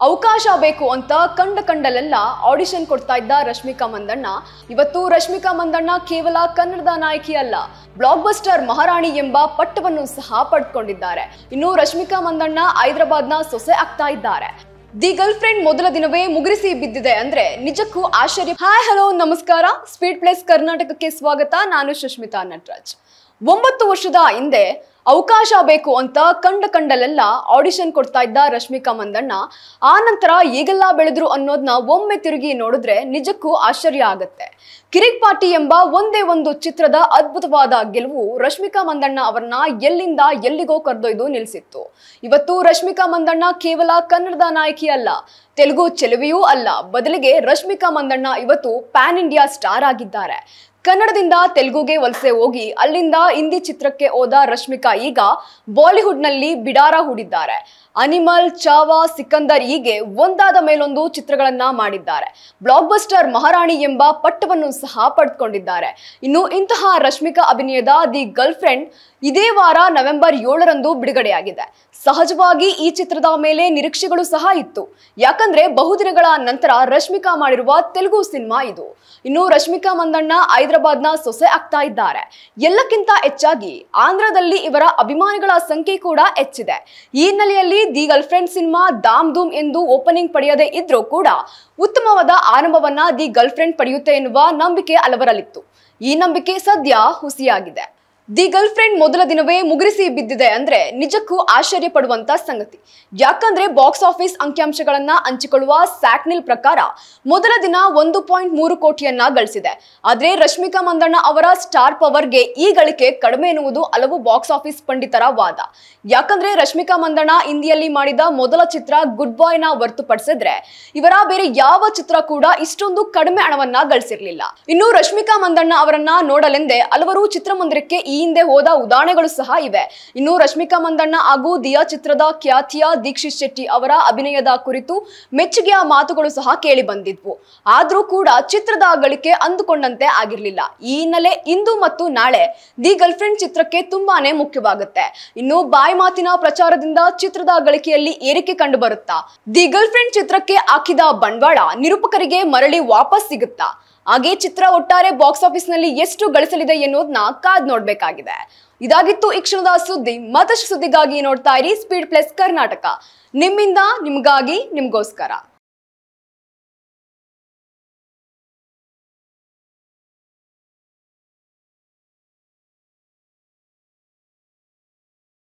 ಅವಕಾಶ ಬೇಕು ಅಂತ ಕಂಡಲ್ಲೆಲ್ಲ ಆಡಿಷನ್ ಕೊಡ್ತಾ ಇದ್ದ ರಶ್ಮಿಕಾ ಮಂದಣ್ಣ ಇವತ್ತು ರಶ್ಮಿಕಾ ಮಂದಣ್ಣ ಕೇವಲ ಕನ್ನಡದ ನಾಯಕಿ ಅಲ್ಲ, ಬ್ಲಾಕ್ ಬಸ್ಟರ್ ಮಹಾರಾಣಿ ಎಂಬ ಪಟ್ಟವನ್ನು ಸಹ ಪಡೆದುಕೊಂಡಿದ್ದಾರೆ. ಇನ್ನು ರಶ್ಮಿಕಾ ಮಂದಣ್ಣ ಹೈದರಾಬಾದ್ನ ಸೊಸೆ ಆಗ್ತಾ ಇದ್ದಾರೆ. ದಿ ಗರ್ಲ್ ಫ್ರೆಂಡ್ ಮೊದಲ ದಿನವೇ ಮುಗಿರಿಸಿ ಬಿದ್ದಿದೆ ಅಂದ್ರೆ ನಿಜಕ್ಕೂ ಆಶ್ಚರ್ಯ. ಹಾಯ್ ಹಲೋ ನಮಸ್ಕಾರ, ಸ್ಪೀಡ್ ಪ್ಲೇಸ್ ಕರ್ನಾಟಕಕ್ಕೆ ಸ್ವಾಗತ. ನಾನು ಸುಷ್ಮಿತಾ ನಟರಾಜ್. 9 ವರ್ಷದ ಹಿಂದೆ ಅವಕಾಶ ಬೇಕು ಅಂತ ಕಂಡಲ್ಲೆಲ್ಲ ಆಡಿಷನ್ ಕೊಡ್ತಾ ಇದ್ದ ರಶ್ಮಿಕಾ ಮಂದಣ್ಣ ಆ ನಂತರ ಈಗೆಲ್ಲ ಬೆಳೆದ್ರು ಅನ್ನೋದನ್ನ ಒಮ್ಮೆ ತಿರುಗಿ ನೋಡಿದ್ರೆ ನಿಜಕ್ಕೂ ಆಶ್ಚರ್ಯ ಆಗುತ್ತೆ. ಕಿರಿಕ್ ಪಾರ್ಟಿ ಎಂಬ ಒಂದೇ ಒಂದು ಚಿತ್ರದ ಅದ್ಭುತವಾದ ಗೆಲುವು ರಶ್ಮಿಕಾ ಮಂದಣ್ಣ ಅವರನ್ನ ಎಲ್ಲಿಂದ ಎಲ್ಲಿಗೋ ಕರೆದೊಯ್ದು ನಿಲ್ಲಿಸಿತ್ತು. ಇವತ್ತು ರಶ್ಮಿಕಾ ಮಂದಣ್ಣ ಕೇವಲ ಕನ್ನಡದ ನಾಯಕಿ ಅಲ್ಲ, ತೆಲುಗು ಚೆಲುವೆಯೂ ಅಲ್ಲ, ಬದಲಿಗೆ ರಶ್ಮಿಕಾ ಮಂದಣ್ಣ ಇವತ್ತು ಪ್ಯಾನ್ ಇಂಡಿಯಾ ಸ್ಟಾರ್ ಆಗಿದ್ದಾರೆ. ಕನ್ನಡದಿಂದ ತೆಲುಗುಗೆ ವಲಸೆ ಹೋಗಿ ಅಲ್ಲಿಂದ ಹಿಂದಿ ಚಿತ್ರಕ್ಕೆ ಹೋದ ರಶ್ಮಿಕಾ ಈಗ ಬಾಲಿವುಡ್ ನಲ್ಲಿ ಬಿಡಾರ ಹೂಡಿದ್ದಾರೆ. ಅನಿಮಲ್, ಚಾವಾ, ಸಿಕಂದರ್ ಹೀಗೆ ಒಂದಾದ ಮೇಲೊಂದು ಚಿತ್ರಗಳನ್ನ ಮಾಡಿದ್ದಾರೆ. ಬ್ಲಾಕ್ ಬಸ್ಟರ್ ಮಹಾರಾಣಿ ಎಂಬ ಪಟ್ಟವನ್ನು ಸಹ ಪಡೆದುಕೊಂಡಿದ್ದಾರೆ. ಇನ್ನು ಇಂತಹ ರಶ್ಮಿಕಾ ಅಭಿನಯದ ದಿ ಗರ್ಲ್ ಫ್ರೆಂಡ್ ಇದೇ ವಾರ ನವೆಂಬರ್ 7ರಂದು ಬಿಡುಗಡೆಯಾಗಿದೆ. ಸಹಜವಾಗಿ ಈ ಚಿತ್ರದ ಮೇಲೆ ನಿರೀಕ್ಷೆಗಳು ಸಹ ಇತ್ತು, ಯಾಕಂದ್ರೆ ಬಹುದಿನಗಳ ನಂತರ ರಶ್ಮಿಕಾ ಮಾಡಿರುವ ತೆಲುಗು ಸಿನಿಮಾ ಇದು. ಇನ್ನು ರಶ್ಮಿಕಾ ಮಂದಣ್ಣ ಹೈದರಾಬಾದ್ನ ಸೊಸೆ ಆಗ್ತಾ ಇದ್ದಾರೆ. ಎಲ್ಲಕ್ಕಿಂತ ಹೆಚ್ಚಾಗಿ ಆಂಧ್ರದಲ್ಲಿ ಇವರ ಅಭಿಮಾನಿಗಳ ಸಂಖ್ಯೆ ಕೂಡ ಹೆಚ್ಚಿದೆ. ಈ ಹಿನ್ನೆಲೆಯಲ್ಲಿ ದಿ ಗರ್ಲ್ ಫ್ರೆಂಡ್ ಸಿನಿಮಾ ಧಾಮ್ ಧೂಮ್ ಎಂದು ಓಪನಿಂಗ್ ಪಡೆಯದೇ ಇದ್ರೂ ಕೂಡ ಉತ್ತಮವಾದ ಆರಂಭವನ್ನ ದಿ ಗರ್ಲ್ ಫ್ರೆಂಡ್ ಪಡೆಯುತ್ತೆ ಎನ್ನುವ ನಂಬಿಕೆ ಹಲವರಲ್ಲಿತ್ತು. ಈ ನಂಬಿಕೆ ಸದ್ಯ ಹುಸಿಯಾಗಿದೆ. ದಿ ಗರ್ಲ್ ಫ್ರೆಂಡ್ ಮೊದಲ ದಿನವೇ ಮುಗಿರಿಸಿ ಬಿದ್ದಿದೆ ಅಂದ್ರೆ ನಿಜಕ್ಕೂ ಆಶ್ಚರ್ಯ ಪಡುವಂತ ಸಂಗತಿ. ಯಾಕಂದ್ರೆ ಬಾಕ್ಸ್ ಆಫೀಸ್ ಅಂಕಿಅಂಶಗಳನ್ನ ಹಂಚಿಕೊಳ್ಳುವ ಸ್ಯಾಕ್ನಿಲ್ ಪ್ರಕಾರ ಮೊದಲ ದಿನ 1.3 ಕೋಟಿಯನ್ನ ಗಳಿಸಿದೆ. ಆದ್ರೆ ರಶ್ಮಿಕಾ ಮಂದಣ್ಣ ಅವರ ಸ್ಟಾರ್ ಪವರ್ಗೆ ಈ ಗಳಿಕೆ ಕಡಿಮೆ ಎನ್ನುವುದು ಹಲವು ಬಾಕ್ಸ್ ಆಫೀಸ್ ಪಂಡಿತರ ವಾದ. ಯಾಕಂದ್ರೆ ರಶ್ಮಿಕಾ ಮಂದಣ್ಣ ಹಿಂದಿಯಲ್ಲಿ ಮಾಡಿದ ಮೊದಲ ಚಿತ್ರ ಗುಡ್ ಬಾಯ್ ನ ಹೊರತುಪಡಿಸಿದ್ರೆ ಇವರ ಬೇರೆ ಯಾವ ಚಿತ್ರ ಕೂಡ ಇಷ್ಟೊಂದು ಕಡಿಮೆ ಹಣವನ್ನ ಗಳಿಸಿರ್ಲಿಲ್ಲ. ಇನ್ನು ರಶ್ಮಿಕಾ ಮಂದಣ್ಣ ಅವರನ್ನ ನೋಡಲೆಂದೇ ಹಲವರು ಚಿತ್ರಮಂದಿರಕ್ಕೆ ಈ ಹಿಂದೆ ಹೋದ ಉದಾಹರಣೆಗಳು ಸಹ ಇವೆ. ಇನ್ನು ರಶ್ಮಿಕಾ ಮಂದಣ್ಣ ಹಾಗೂ ದಿಯಾ ಚಿತ್ರದ ಖ್ಯಾತಿಯ ದೀಕ್ಷಿತ್ ಶೆಟ್ಟಿ ಅವರ ಅಭಿನಯದ ಕುರಿತು ಮೆಚ್ಚುಗೆಯ ಮಾತುಗಳು ಸಹ ಕೇಳಿ ಬಂದಿದ್ವು. ಆದ್ರೂ ಕೂಡ ಚಿತ್ರದ ಗಳಿಕೆ ಅಂದುಕೊಂಡಂತೆ ಆಗಿರ್ಲಿಲ್ಲ. ಈ ಹಿನ್ನೆಲೆ ಇಂದು ಮತ್ತು ನಾಳೆ ದಿ ಗರ್ಲ್ ಫ್ರೆಂಡ್ ಚಿತ್ರಕ್ಕೆ ತುಂಬಾನೇ ಮುಖ್ಯವಾಗುತ್ತೆ. ಇನ್ನು ಬಾಯಿ ಮಾತಿನ ಪ್ರಚಾರದಿಂದ ಚಿತ್ರದ ಗಳಿಕೆಯಲ್ಲಿ ಏರಿಕೆ ಕಂಡು ಬರುತ್ತಾ? ದಿ ಗರ್ಲ್ ಫ್ರೆಂಡ್ ಚಿತ್ರಕ್ಕೆ ಹಾಕಿದ ಬಂಡವಾಳ ನಿರೂಪಕರಿಗೆ ಮರಳಿ ವಾಪಸ್ ಸಿಗುತ್ತಾ? ಹಾಗೆ ಚಿತ್ರ ಒಟ್ಟಾರೆ ಬಾಕ್ಸ್ ಆಫೀಸ್ ನಲ್ಲಿ ಎಷ್ಟು ಗಳಿಸಲಿದೆ ಎನ್ನುವುದನ್ನ ಕಾದ್ ನೋಡ್ಬೇಕಾಗಿದೆ. ಇದಾಗಿತ್ತು ಈ ಕ್ಷಣದ ಸುದ್ದಿ. ಮತ್ತಷ್ಟು ಸುದ್ದಿಗಾಗಿ ನೋಡ್ತಾ ಇರಿ ಸ್ಪೀಡ್ ಪ್ಲಸ್ ಕರ್ನಾಟಕ. ನಿಮ್ಮಿಂದ ನಿಮ್ಗಾಗಿ, ನಿಮ್ಗೋಸ್ಕರ.